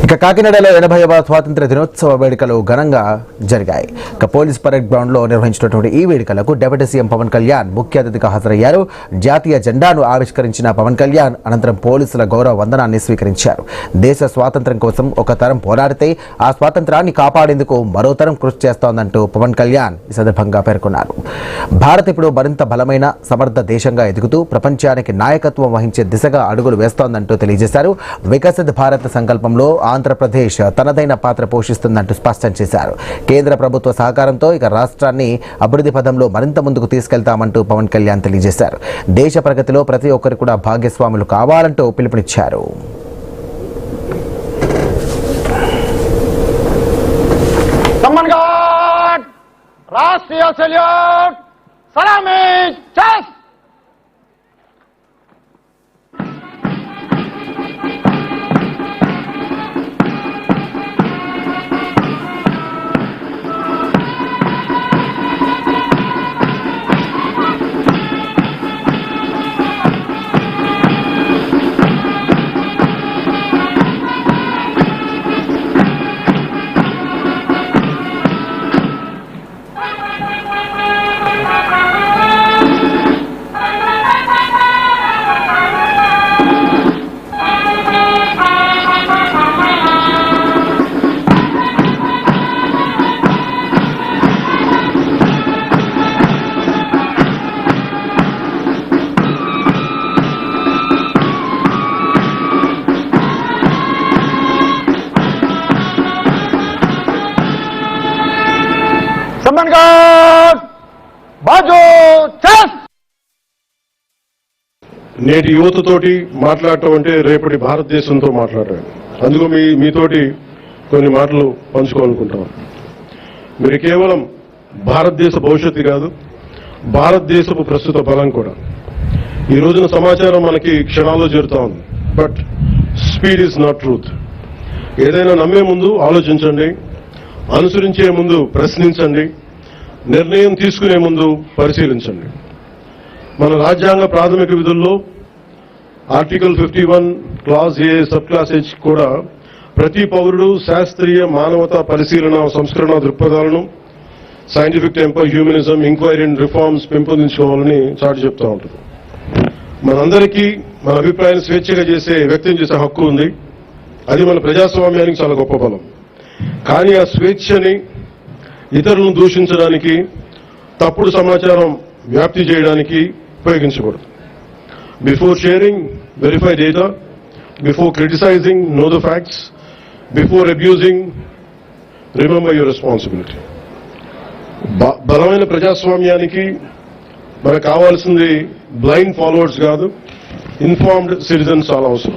ఇక కాకినాడలో 80వ స్వాతంత్ర దినోత్సవ వేడుకలు ఘనంగా జరిగాయి. ఇక పోలీస్ పరేడ్ గ్రౌండ్ లో నిర్వహించినటువంటి ఈ వేడుకలకు డిప్యూటీ సీఎం పవన్ కళ్యాణ్ ముఖ్య అతిథిగా హాజరయ్యారు. జాతీయ జెండాను ఆవిష్కరించిన పవన్ కళ్యాణ్ అనంతరం పోలీసుల గౌరవ వందనాన్ని స్వీకరించారు. దేశ స్వాతంత్ర్యం కోసం ఒక తరం పోరాడితే ఆ స్వాతంత్రాన్ని కాపాడేందుకు మరో తరం కృషి చేస్తోందంటూ పవన్ కళ్యాణ్ ఈ సందర్భంగా పేర్కొన్నారు. భారత్ ఇప్పుడు మరింత బలమైన సమర్థ దేశంగా ఎదుగుతూ ప్రపంచానికి నాయకత్వం వహించే దిశగా అడుగులు వేస్తోందంటూ తెలియజేశారు. వికసిత్ భారత్ సంకల్పంలో ఆంధ్రప్రదేశ్ తనదైన పాత్ర పోషిస్తుందంటూ స్పష్టం చేశారు. కేంద్ర ప్రభుత్వ సహకారంతో ఇక రాష్ట్రాన్ని అభివృద్ధి పథంలో మరింత ముందుకు తీసుకెళ్తామంటూ పవన్ కళ్యాణ్ తెలియజేశారు. దేశ ప్రగతిలో ప్రతి ఒక్కరు కూడా భాగస్వాములు కావాలంటూ పిలుపునిచ్చారు. రాష్ట్రీయ సెల్యూట్ సలామీ చెస్ నేటి యువతతోటి మాట్లాడటం అంటే రేపటి భారతదేశంతో మాట్లాడటం. అందుకు మీతోటి కొన్ని మాటలు పంచుకోవాలనుకుంటాం. మీరు కేవలం భారతదేశ భవిష్యత్తు కాదు, భారతదేశపు ప్రస్తుత బలం కూడా. ఈ రోజున సమాచారం మనకి క్షణాల్లో చేరుతా ఉంది. But speed is not truth. ఏదైనా నమ్మే ముందు ఆలోచించండి, అనుసరించే ముందు ప్రశ్నించండి, నిర్ణయం తీసుకునే ముందు పరిశీలించండి. మన రాజ్యాంగ ప్రాథమిక విధుల్లో article 51 clause A sub clause H కూడా ప్రతి పౌరుడు శాస్త్రీయ మానవతా పరిశీలన సంస్కరణ దృక్పథాలను scientific temper, humanism, enquiry and reforms పెంపొందించుకోవాలని చాటి చెప్తా ఉంటుంది. మనందరికీ మన అభిప్రాయాన్ని స్వేచ్ఛగా వ్యక్తం చేసే హక్కు ఉంది. అది మన ప్రజాస్వామ్యానికి చాలా గొప్ప బలం. కానీ ఆ స్వేచ్ఛని ఇతరులను దూషించడానికి, తప్పుడు సమాచారం వ్యాప్తి చేయడానికి ఉపయోగించకూడదు. Before sharing, verify data. Before criticizing, know the facts. Before abusing, remember your responsibility. బలమైన ప్రజాస్వామ్యానికి మనకు కావాల్సింది బ్లైండ్ ఫాలోవర్స్ కాదు, ఇన్ఫార్మ్డ్ సిటిజన్స్ చాలా అవసరం.